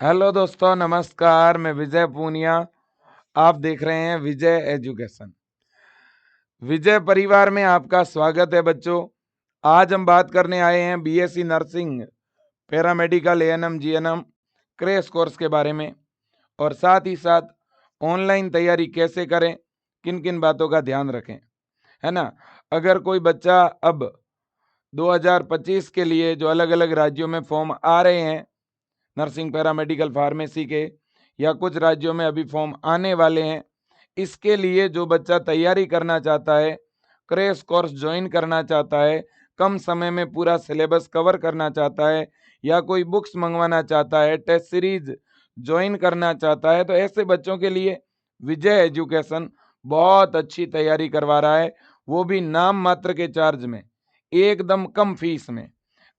Hello दोस्तों, नमस्कार। मैं विजय पूनिया। आप देख रहे हैं विजय एजुकेशन। विजय परिवार में आपका स्वागत है बच्चों। आज हम बात करने आए हैं BSc nursing, paramedical, ANM, GNM crash course के बारे में, और साथ ही साथ ऑनलाइन तैयारी कैसे करें, किन किन बातों का ध्यान रखें, है ना। अगर कोई बच्चा अब 2025 के लिए जो अलग अलग राज्यों में फॉर्म आ रहे हैं नर्सिंग, पैरामेडिकल, फार्मेसी के, या कुछ राज्यों में अभी फॉर्म आने वाले हैं, इसके लिए जो बच्चा तैयारी करना चाहता है, क्रैश कोर्स ज्वाइन करना चाहता है, कम समय में पूरा सिलेबस कवर करना चाहता है, या कोई बुक्स मंगवाना चाहता है, टेस्ट सीरीज ज्वाइन करना चाहता है, तो ऐसे बच्चों के लिए विजय एजुकेशन बहुत अच्छी तैयारी करवा रहा है, वो भी नाम मात्र के चार्ज में, एकदम कम फीस में।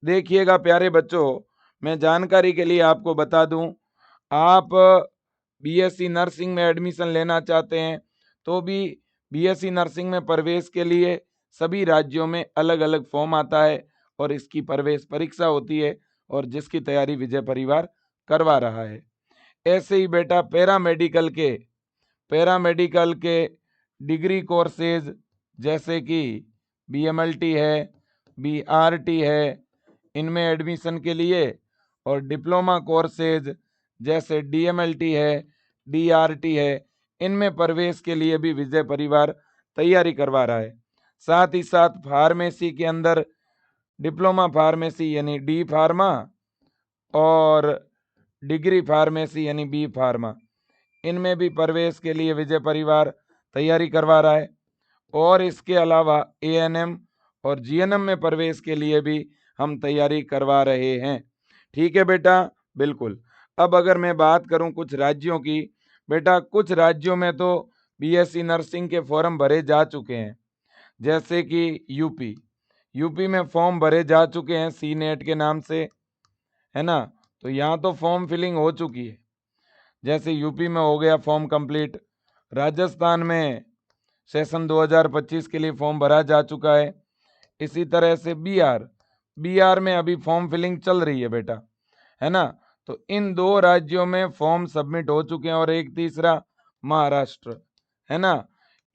देखिएगा प्यारे बच्चों, मैं जानकारी के लिए आपको बता दूं, आप बीएससी नर्सिंग में एडमिशन लेना चाहते हैं तो भी बीएससी नर्सिंग में प्रवेश के लिए सभी राज्यों में अलग अलग फॉर्म आता है और इसकी प्रवेश परीक्षा होती है, और जिसकी तैयारी विजय परिवार करवा रहा है। ऐसे ही बेटा पैरामेडिकल के डिग्री कोर्सेज जैसे कि बीएमएलटी है, बीआरटी है, इनमें एडमिशन के लिए, और डिप्लोमा कोर्सेज जैसे डीएमएलटी है, डीआरटी है, इनमें प्रवेश के लिए भी विजय परिवार तैयारी करवा रहा है। साथ ही साथ फार्मेसी के अंदर डिप्लोमा फार्मेसी यानी डी फार्मा, और डिग्री फार्मेसी यानी बी फार्मा, इनमें भी प्रवेश के लिए विजय परिवार तैयारी करवा रहा है। और इसके अलावा एएनएम और जीएनएम में प्रवेश के लिए भी हम तैयारी करवा रहे हैं। ठीक है बेटा, बिल्कुल। अब अगर मैं बात करूं कुछ राज्यों की, बेटा कुछ राज्यों में तो बीएससी नर्सिंग के फॉर्म भरे जा चुके हैं, जैसे कि यूपी में फॉर्म भरे जा चुके हैं सी नेट के नाम से, है ना। तो यहाँ तो फॉर्म फिलिंग हो चुकी है, जैसे यूपी में हो गया फॉर्म कंप्लीट। राजस्थान में सेशन 2025 के लिए फॉर्म भरा जा चुका है। इसी तरह से बिहार में अभी फॉर्म फिलिंग चल रही है बेटा, है ना। तो इन दो राज्यों में फॉर्म सबमिट हो चुके हैं, और एक तीसरा महाराष्ट्र, है ना।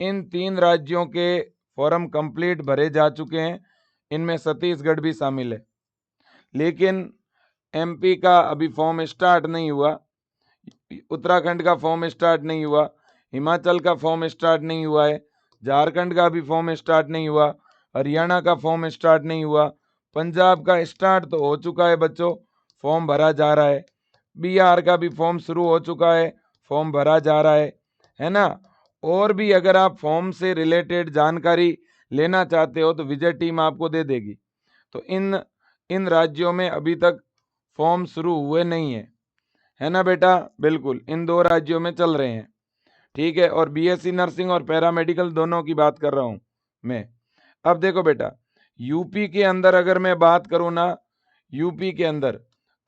इन 3 राज्यों के फॉर्म कंप्लीट भरे जा चुके हैं, इनमें छत्तीसगढ़ भी शामिल है। लेकिन एमपी का अभी फॉर्म स्टार्ट नहीं हुआ, उत्तराखंड का फॉर्म स्टार्ट नहीं हुआ, हिमाचल का फॉर्म स्टार्ट नहीं हुआ है, झारखंड का भी फॉर्म स्टार्ट नहीं हुआ, हरियाणा का फॉर्म स्टार्ट नहीं हुआ, पंजाब का स्टार्ट तो हो चुका है बच्चों, फॉर्म भरा जा रहा है। बिहार का भी फॉर्म शुरू हो चुका है, फॉर्म भरा जा रहा है ना। और भी अगर आप फॉर्म से रिलेटेड जानकारी लेना चाहते हो तो विजय टीम आपको दे देगी। तो इन इन राज्यों में अभी तक फॉर्म शुरू हुए नहीं है ना बेटा, बिल्कुल इन 2 राज्यों में चल रहे हैं। ठीक है, और बीएससी नर्सिंग और पैरामेडिकल दोनों की बात कर रहा हूं मैं। अब देखो बेटा, यूपी के अंदर अगर मैं बात करूं ना, यूपी के अंदर,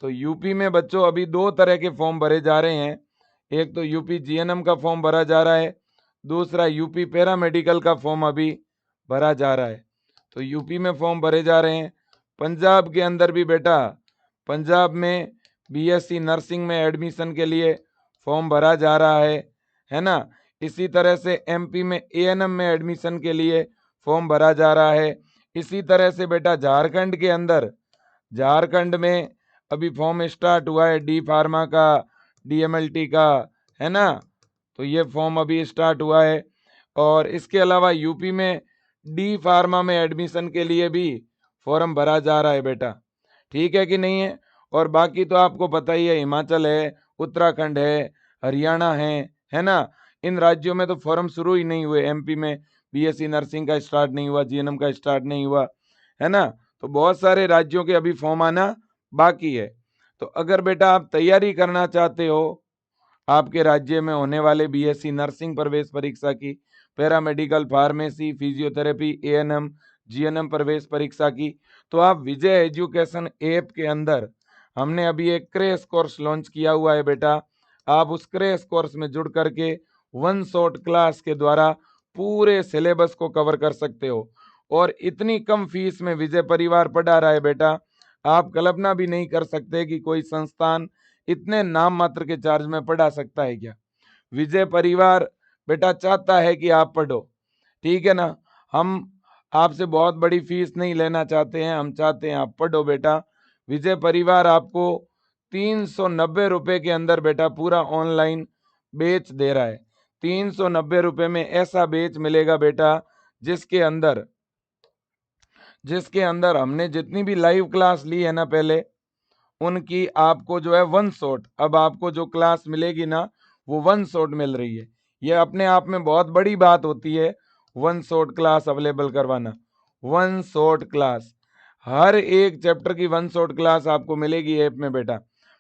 तो यूपी में बच्चों अभी 2 तरह के फॉर्म भरे जा रहे हैं। एक तो यूपी जीएनएम का फॉर्म भरा जा रहा है, दूसरा यूपी पैरामेडिकल का फॉर्म अभी भरा जा रहा है। तो यूपी में फॉर्म भरे जा रहे हैं। पंजाब के अंदर भी बेटा, पंजाब में बीएससी नर्सिंग में एडमिशन के लिए फॉर्म भरा जा रहा है ना। इसी तरह से एमपी में एएनएम में एडमिशन के लिए फॉर्म भरा जा रहा है। इसी तरह से बेटा झारखंड के अंदर, झारखंड में अभी फॉर्म स्टार्ट हुआ है डी फार्मा का, डीएमएलटी का, है ना। तो ये फॉर्म अभी स्टार्ट हुआ है। और इसके अलावा यूपी में डी फार्मा में एडमिशन के लिए भी फॉर्म भरा जा रहा है बेटा। ठीक है कि नहीं है। और बाकी तो आपको पता ही है, हिमाचल है, उत्तराखंड है, हरियाणा है ना। इन राज्यों में तो फॉर्म शुरू ही नहीं हुए। एमपी में बीएससी नर्सिंग का स्टार्ट नहीं हुआ, जीएनएम का स्टार्ट नहीं हुआ, है ना। तो बहुत सारे राज्यों के अभी फॉर्म आना बाकी है। तो अगर बेटा आप तैयारी करना चाहते हो आपके राज्य में होने वाले बीएससी नर्सिंग प्रवेश परीक्षा की, paramedical, pharmacy, physiotherapy, ANM, GNM प्रवेश परीक्षा की, तो आप विजय एजुकेशन ऐप के अंदर हमने अभी एक क्रैश कोर्स लॉन्च किया हुआ है बेटा। आप उस क्रैश कोर्स में जुड़ करके 1 शॉट क्लास के द्वारा पूरे सिलेबस को कवर कर सकते हो, और इतनी कम फीस में विजय परिवार पढ़ा रहा है बेटा, आप कल्पना भी नहीं कर सकते कि कोई संस्थान इतने नाम मात्र के चार्ज में पढ़ा सकता है क्या? विजय परिवार बेटा चाहता है कि आप पढ़ो, ठीक है ना। हम आपसे बहुत बड़ी फीस नहीं लेना चाहते हैं, हम चाहते हैं आप पढ़ो बेटा। विजय परिवार आपको 390 रुपए के अंदर बेटा पूरा ऑनलाइन बेच दे रहा है। 390 रुपए में ऐसा बेच मिलेगा बेटा जिसके अंदर हमने जितनी भी लाइव क्लास ली है ना पहले, उनकी आपको जो है वन शॉट, अब आपको जो क्लास मिलेगी ना वो वन शॉट मिल रही है। ये अपने आप में बहुत बड़ी बात होती है, वन शॉट क्लास अवेलेबल करवाना। वन शॉट क्लास, हर एक चैप्टर की वन शॉट क्लास आपको मिलेगी ऐप में बेटा।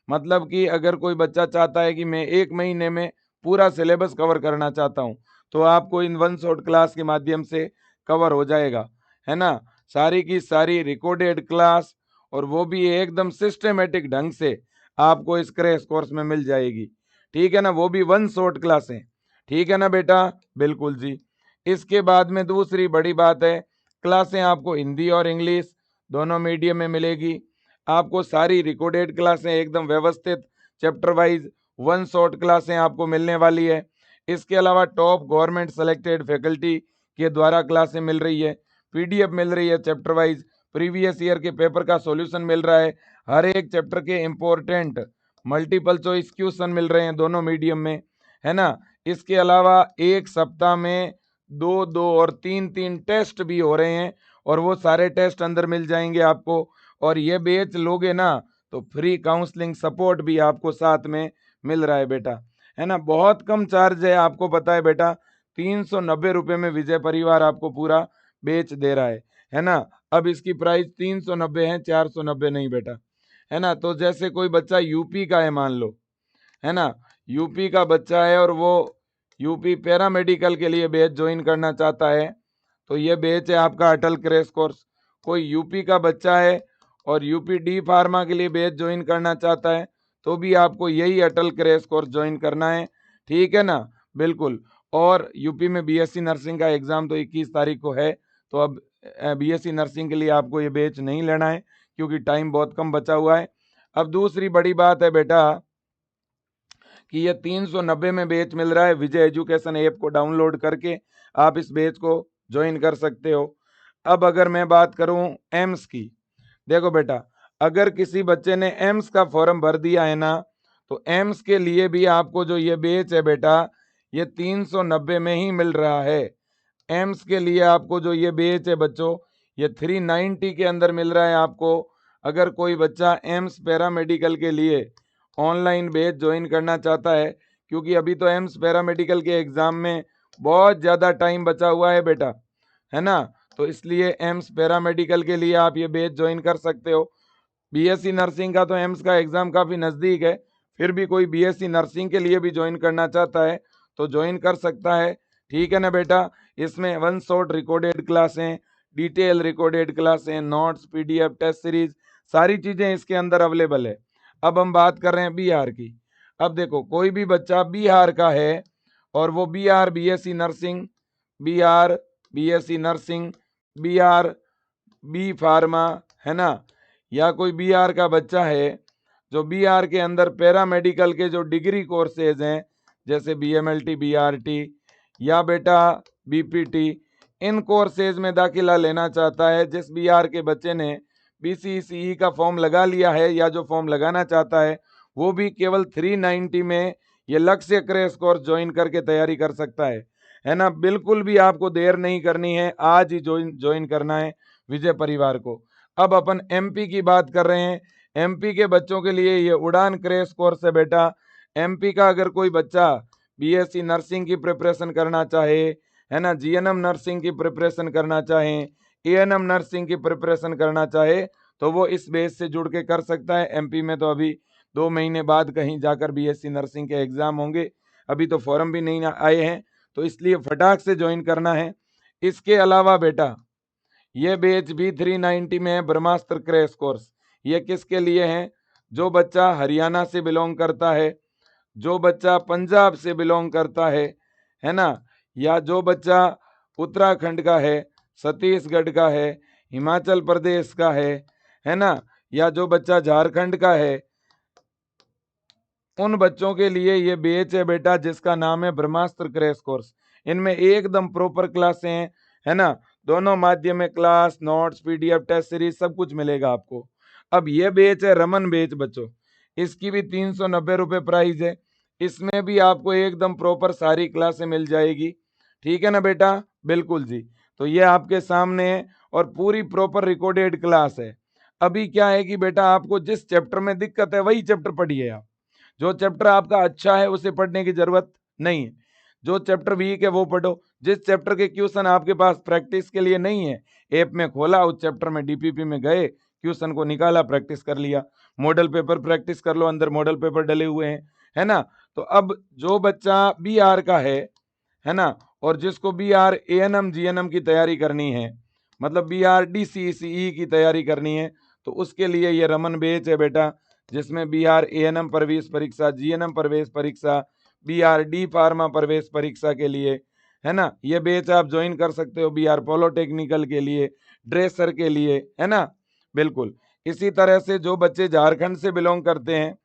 मतलब कि अगर कोई बच्चा चाहता है कि मैं 1 महीने में पूरा सिलेबस कवर करना चाहता हूँ, तो आपको इन वन शॉट क्लास के माध्यम से कवर हो जाएगा, है ना। सारी की सारी रिकॉर्डेड क्लास, और वो भी एकदम सिस्टमेटिक ढंग से आपको इस क्रैश कोर्स में मिल जाएगी, ठीक है ना। वो भी वन शॉट क्लासें, ठीक है ना बेटा, बिल्कुल जी। इसके बाद में दूसरी बड़ी बात है, क्लासें आपको हिंदी और इंग्लिश दोनों मीडियम में मिलेगी। आपको सारी रिकॉर्डेड क्लासें एकदम व्यवस्थित चैप्टर वाइज वन शॉट क्लासें आपको मिलने वाली है। इसके अलावा टॉप गवर्नमेंट सेलेक्टेड फैकल्टी के द्वारा क्लासें मिल रही है, पीडीएफ मिल रही है चैप्टर वाइज, प्रीवियस ईयर के पेपर का सॉल्यूशन मिल रहा है, हर एक चैप्टर के इंपॉर्टेंट मल्टीपल चॉइस क्वेश्चन मिल रहे हैं दोनों मीडियम में, है ना। इसके अलावा एक सप्ताह में 2-2 और 3-3 टेस्ट भी हो रहे हैं, और वो सारे टेस्ट अंदर मिल जाएंगे आपको। और ये बैच लोगे ना तो फ्री काउंसलिंग सपोर्ट भी आपको साथ में मिल रहा है बेटा, है ना। बहुत कम चार्ज है, आपको पता है बेटा। 390 रुपये में विजय परिवार आपको पूरा बेच दे रहा है ना। अब इसकी प्राइस 390 है, 490 नहीं बेटा, है ना। तो जैसे कोई बच्चा यूपी का है मान लो, है ना, यूपी का बच्चा है और वो यूपी पैरामेडिकल के लिए बैच ज्वाइन करना चाहता है, तो ये बैच है आपका अटल क्रैश कोर्स। कोई यूपी का बच्चा है और यूपी डी फार्मा के लिए बैच ज्वाइन करना चाहता है, तो भी आपको यही अटल क्रैश कोर्स ज्वाइन करना है, ठीक है ना, बिल्कुल। और यूपी में बीएससी नर्सिंग का एग्जाम तो 21 तारीख को है, तो अब बीएससी नर्सिंग के लिए आपको ये बैच नहीं लेना है, क्योंकि टाइम बहुत कम बचा हुआ है। अब दूसरी बड़ी बात है बेटा कि ये 390 में बैच मिल रहा है। विजय एजुकेशन ऐप को डाउनलोड करके आप इस बैच को ज्वाइन कर सकते हो। अब अगर मैं बात करूं एम्स की, देखो बेटा, अगर किसी बच्चे ने एम्स का फॉर्म भर दिया है ना, तो एम्स के लिए भी आपको जो ये बैच है बेटा, ये 390 में ही मिल रहा है। एम्स के लिए आपको जो ये बैच है बच्चों, ये 390 के अंदर मिल रहा है आपको। अगर कोई बच्चा एम्स पैरामेडिकल के लिए ऑनलाइन बैच ज्वाइन करना चाहता है, क्योंकि अभी तो एम्स पैरामेडिकल के एग्जाम में बहुत ज़्यादा टाइम बचा हुआ है बेटा, है ना। तो इसलिए एम्स पैरामेडिकल के लिए आप ये बैच ज्वाइन कर सकते हो। बीएससी नर्सिंग का तो एम्स का एग्जाम काफ़ी नज़दीक है, फिर भी कोई बीएससी नर्सिंग के लिए भी ज्वाइन करना चाहता है तो ज्वाइन कर सकता है, ठीक है ना बेटा। इसमें वन शॉट रिकॉर्डेड क्लासें, डिटेल रिकॉर्डेड क्लासें, नोट्स, पीडीएफ, टेस्ट सीरीज, सारी चीज़ें इसके अंदर अवेलेबल है। अब हम बात कर रहे हैं बिहार की। अब देखो, कोई भी बच्चा बिहार का है और वो Bihar BSc nursing, Bihar BSc nursing, Bihar B pharma, है ना, या कोई बिहार का बच्चा है जो बिहार के अंदर पैरामेडिकल के जो डिग्री कोर्सेज हैं, जैसे बीएमएलटी, बीआरटी या बेटा बीपीटी, इन कोर्सेज में दाखिला लेना चाहता है, जिस बिहार के बच्चे ने बीसीसीई का फॉर्म लगा लिया है या जो फॉर्म लगाना चाहता है, वो भी केवल 390 में ये लक्ष्य क्रैश कोर्स ज्वाइन करके तैयारी कर सकता है ना। बिल्कुल भी आपको देर नहीं करनी है, आज ही ज्वाइन करना है विजय परिवार को। अब अपन एमपी की बात कर रहे हैं। एमपी के बच्चों के लिए ये उड़ान क्रैश कोर्स है बेटा। एमपी का अगर कोई बच्चा बीएससी नर्सिंग की प्रिपरेशन करना चाहे, है ना, जीएनएम नर्सिंग की प्रिपरेशन करना चाहे, एएनएम नर्सिंग की प्रिपरेशन करना चाहे, तो वो इस बेस से जुड़ के कर सकता है। एमपी में तो अभी 2 महीने बाद कहीं जाकर बीएससी नर्सिंग के एग्जाम होंगे, अभी तो फॉर्म भी नहीं आए हैं, तो इसलिए फटाक से ज्वाइन करना है। इसके अलावा बेटा ये बैच भी 390 में है, ब्रह्मास्त्र क्रैश कोर्स। ये किसके लिए है? जो बच्चा हरियाणा से बिलोंग करता है, जो बच्चा पंजाब से बिलोंग करता है ना, या जो बच्चा उत्तराखंड का है, छत्तीसगढ़ का है, हिमाचल प्रदेश का है ना, या जो बच्चा झारखंड का है, उन बच्चों के लिए ये बैच है बेटा जिसका नाम है ब्रह्मास्त्र क्रैश कोर्स। इनमें एकदम प्रॉपर क्लासें हैं, है ना, दोनों माध्यम में class, notes, PDF, test series सब कुछ मिलेगा आपको। अब ये बैच है रमन बैच बच्चों, इसकी भी 390 रुपये प्राइस है। इसमें भी आपको एकदम प्रॉपर सारी क्लासें मिल जाएगी, ठीक है ना बेटा? बिल्कुल जी। तो ये आपके सामने है और पूरी प्रॉपर रिकॉर्डेड क्लास है। अभी क्या है कि बेटा आपको जिस चैप्टर में दिक्कत है वही चैप्टर पढ़िए आप। जो चैप्टर आपका अच्छा है उसे पढ़ने की जरूरत नहीं है, जो चैप्टर वीक है वो पढ़ो। जिस चैप्टर के क्वेश्चन आपके पास प्रैक्टिस के लिए नहीं है, ऐप में खोला, उस चैप्टर में डीपीपी में गए, क्वेश्चन को निकाला, प्रैक्टिस कर लिया। मॉडल पेपर प्रैक्टिस कर लो, अंदर मॉडल पेपर डले हुए हैं, है ना। तो अब जो बच्चा बी आर का है ना, और जिसको B R A N M G N M की तैयारी करनी है, मतलब B R D C C E की तैयारी करनी है, तो उसके लिए ये रमन बैच है बेटा, जिसमें B R A N M प्रवेश परीक्षा, जी एन एम प्रवेश परीक्षा, बी आर डी फार्मा प्रवेश परीक्षा के लिए, है ना, ये बैच आप ज्वाइन कर सकते हो। बी आर पॉलिटेक्निकल के लिए, ड्रेसर के लिए, है ना, बिल्कुल। इसी तरह से जो बच्चे झारखंड से बिलोंग करते हैं,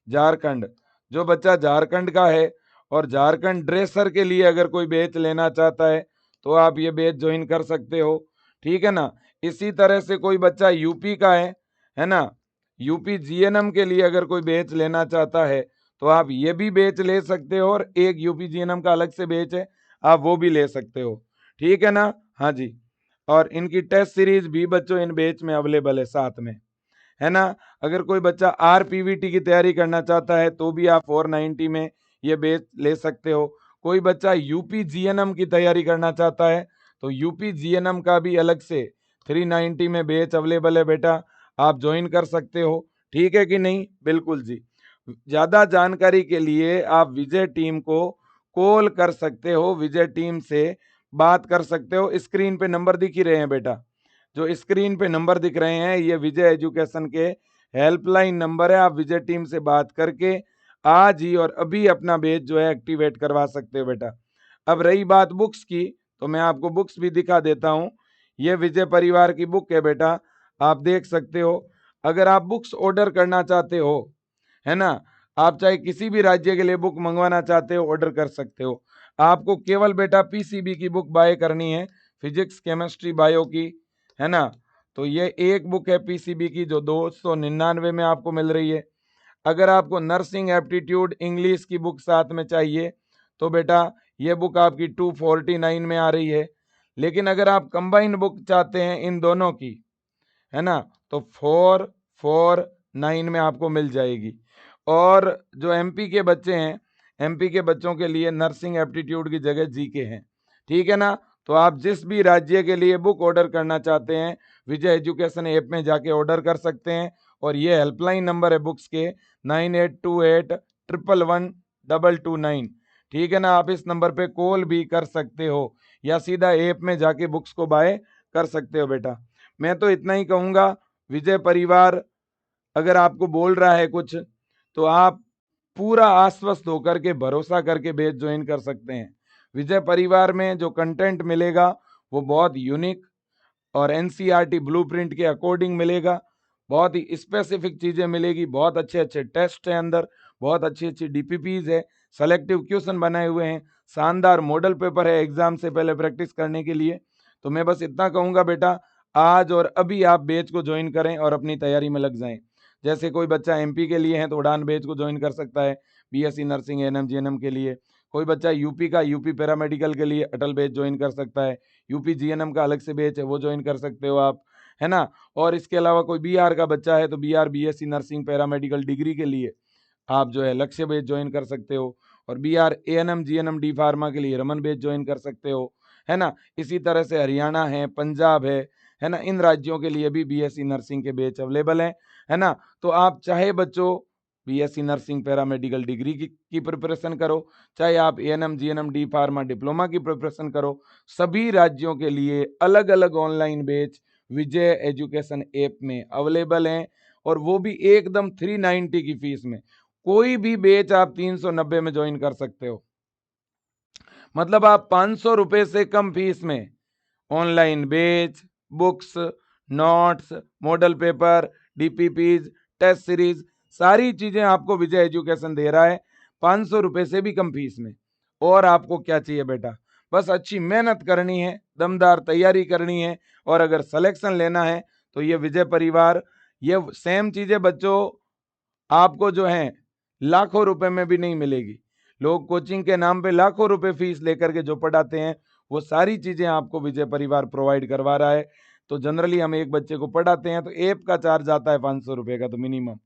झारखंड, जो बच्चा झारखंड का है और झारखंड ड्रेसर के लिए अगर कोई बैच लेना चाहता है तो आप ये बैच ज्वाइन कर सकते हो, ठीक है ना। इसी तरह से कोई बच्चा यूपी का है ना, यूपी जीएनएम के लिए अगर कोई बैच लेना चाहता है तो आप ये भी बैच ले सकते हो, और एक यूपी जीएनएम का अलग से बैच है, आप वो भी ले सकते हो, ठीक है ना। हाँ जी। और इनकी टेस्ट सीरीज भी बच्चों इन बैच में अवेलेबल है साथ में, है ना। अगर कोई बच्चा आरपीवीटी की तैयारी करना चाहता है तो भी आप 490 में ये बैच ले सकते हो। कोई बच्चा यूपी जीएनएम की तैयारी करना चाहता है तो यूपी जीएनएम का भी अलग से 390 में बैच अवेलेबल है बेटा, आप ज्वाइन कर सकते हो, ठीक है कि नहीं? बिल्कुल जी। ज्यादा जानकारी के लिए आप विजय टीम को कॉल कर सकते हो, विजय टीम से बात कर सकते हो। स्क्रीन पे नंबर दिख ही रहे हैं बेटा, जो स्क्रीन पे नंबर दिख रहे हैं ये विजय एजुकेशन के हेल्पलाइन नंबर है। आप विजय टीम से बात करके आज ही और अभी अपना बैच जो है एक्टिवेट करवा सकते हो बेटा। अब रही बात बुक्स की, तो मैं आपको बुक्स भी दिखा देता हूँ। ये विजय परिवार की बुक है बेटा, आप देख सकते हो। अगर आप बुक्स ऑर्डर करना चाहते हो, है ना, आप चाहे किसी भी राज्य के लिए बुक मंगवाना चाहते हो, ऑर्डर कर सकते हो। आपको केवल बेटा पीसीबी की बुक बाय करनी है, फिजिक्स, केमिस्ट्री, बायो की, है ना। तो ये एक बुक है पीसीबी की जो 299 में आपको मिल रही है। अगर आपको नर्सिंग एप्टीट्यूड इंग्लिश की बुक साथ में चाहिए तो बेटा ये बुक आपकी 249 में आ रही है। लेकिन अगर आप कंबाइंड बुक चाहते हैं इन दोनों की, है ना, तो 449 में आपको मिल जाएगी। और जो एमपी के बच्चे हैं, एमपी के बच्चों के लिए नर्सिंग एप्टीट्यूड की जगह जीके हैं, ठीक है ना। तो आप जिस भी राज्य के लिए बुक ऑर्डर करना चाहते हैं विजय एजुकेशन ऐप में जाके ऑर्डर कर सकते हैं। और ये हेल्पलाइन नंबर है बुक्स के 9828111229, ठीक है ना। आप इस नंबर पे कॉल भी कर सकते हो या सीधा ऐप में जाके बुक्स को बाय कर सकते हो बेटा। मैं तो इतना ही कहूंगा, विजय परिवार अगर आपको बोल रहा है कुछ तो आप पूरा आश्वस्त होकर के भरोसा करके बैच ज्वाइन कर सकते हैं। विजय परिवार में जो कंटेंट मिलेगा वो बहुत यूनिक और एनसीईआरटी ब्लूप्रिंट के अकॉर्डिंग मिलेगा, बहुत ही स्पेसिफिक चीजें मिलेगी, बहुत अच्छे अच्छे टेस्ट है अंदर, बहुत अच्छी अच्छी डीपीपीज है, सेलेक्टिव क्वेश्चन बनाए हुए हैं, शानदार मॉडल पेपर है एग्जाम से पहले प्रैक्टिस करने के लिए। तो मैं बस इतना कहूंगा बेटा, आज और अभी आप बैच को ज्वाइन करें और अपनी तैयारी में लग जाएं। जैसे कोई बच्चा एमपी के लिए है तो उड़ान बैच को ज्वाइन कर सकता है, बीएससी नर्सिंग एएनएम जीएनएम के लिए। कोई बच्चा यूपी का यूपी पैरामेडिकल के लिए अटल बैच ज्वाइन कर सकता है, यूपी जीएनएम का अलग से बैच है वो ज्वाइन कर सकते हो आप, है ना। और इसके अलावा कोई बीआर का बच्चा है तो BR BSc nursing paramedical degree के लिए आप जो है लक्ष्य बैच ज्वाइन कर सकते हो। और BR ANM GNM D pharma के लिए रमन बैच ज्वाइन कर सकते हो, है ना। इसी तरह से हरियाणा है, पंजाब है ना, इन राज्यों के लिए भी बीएससी नर्सिंग के बैच अवेलेबल है ना। तो आप चाहे बच्चों बीएससी नर्सिंग पैरामेडिकल डिग्री की प्रिपरेशन करो, चाहे आप ANM GNM D pharma diploma की प्रिपरेशन करो, सभी राज्यों के लिए अलग अलग ऑनलाइन बैच विजय एजुकेशन ऐप में अवेलेबल हैं, और वो भी एकदम 390 की फीस में। कोई भी बैच आप 390 में ज्वाइन कर सकते हो, मतलब आप 500 रुपए से कम फीस में online batch, books, notes, model paper, DPPs, test series सारी चीजें आपको विजय एजुकेशन दे रहा है 500 रुपए से भी कम फीस में। और आपको क्या चाहिए बेटा, बस अच्छी मेहनत करनी है, दमदार तैयारी करनी है, और अगर सिलेक्शन लेना है तो ये विजय परिवार, ये सेम चीजें बच्चों आपको जो है लाखों रुपए में भी नहीं मिलेगी। लोग कोचिंग के नाम पे लाखों रुपए फीस लेकर के जो पढ़ाते हैं, वो सारी चीजें आपको विजय परिवार प्रोवाइड करवा रहा है। तो जनरली हम एक बच्चे को पढ़ाते हैं तो ऐप का चार्ज आता है 500 रुपए का तो मिनिमम।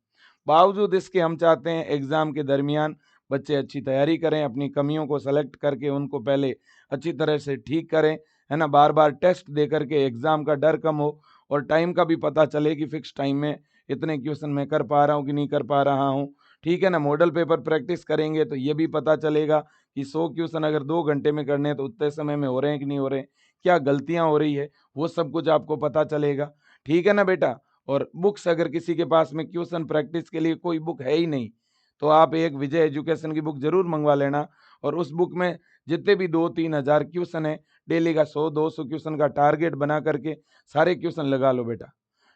बावजूद इसके हम चाहते हैं एग्जाम के दरमियान बच्चे अच्छी तैयारी करें, अपनी कमियों को सेलेक्ट करके उनको पहले अच्छी तरह से ठीक करें, है ना। बार बार टेस्ट दे करके एग्जाम का डर कम हो, और टाइम का भी पता चले कि फिक्स टाइम में इतने क्वेश्चन मैं कर पा रहा हूँ कि नहीं कर पा रहा हूँ, ठीक है ना। मॉडल पेपर प्रैक्टिस करेंगे तो ये भी पता चलेगा कि 100 क्वेश्चन अगर 2 घंटे में करने हैं तो उतने समय में हो रहे हैं कि नहीं हो रहे हैं, क्या गलतियां हो रही है, वो सब कुछ आपको पता चलेगा, ठीक है ना बेटा। और बुक्स अगर किसी के पास में क्वेश्चन प्रैक्टिस के लिए कोई बुक है ही नहीं, तो आप एक विजय एजुकेशन की बुक जरूर मंगवा लेना, और उस बुक में जितने भी 2-3 हजार क्वेश्चन है, डेली का 100-200 क्वेश्चन का टारगेट बना करके सारे क्वेश्चन लगा लो बेटा,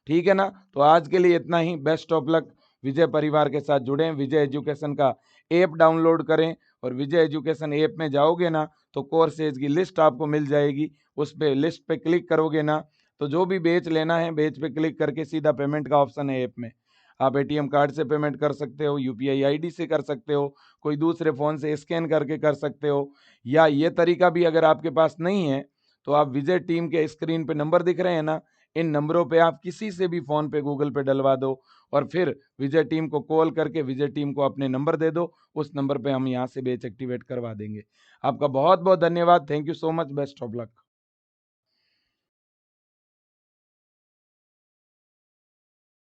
ठीक है ना। तो आज के लिए इतना ही, बेस्ट ऑफ लक। विजय परिवार के साथ जुड़ें, विजय एजुकेशन का ऐप डाउनलोड करें, और विजय एजुकेशन ऐप में जाओगे ना तो कोर्सेज की लिस्ट आपको मिल जाएगी, उस पे लिस्ट पे क्लिक करोगे ना तो जो भी बेच लेना है, बेच पे क्लिक करके सीधा पेमेंट का ऑप्शन है ऐप में, आप एटीएम कार्ड से पेमेंट कर सकते हो, यूपीआई आईडी से कर सकते हो, कोई दूसरे फ़ोन से स्कैन करके कर सकते हो, या ये तरीका भी अगर आपके पास नहीं है तो आप विजय टीम के स्क्रीन पे नंबर दिख रहे हैं ना, इन नंबरों पे आप किसी से भी फ़ोन पे गूगल पे डलवा दो, और फिर विजय टीम को कॉल करके विजय टीम को अपने नंबर दे दो, उस नंबर पे हम यहाँ से बैच एक्टिवेट करवा देंगे। आपका बहुत बहुत धन्यवाद, thank you so much, best of luck.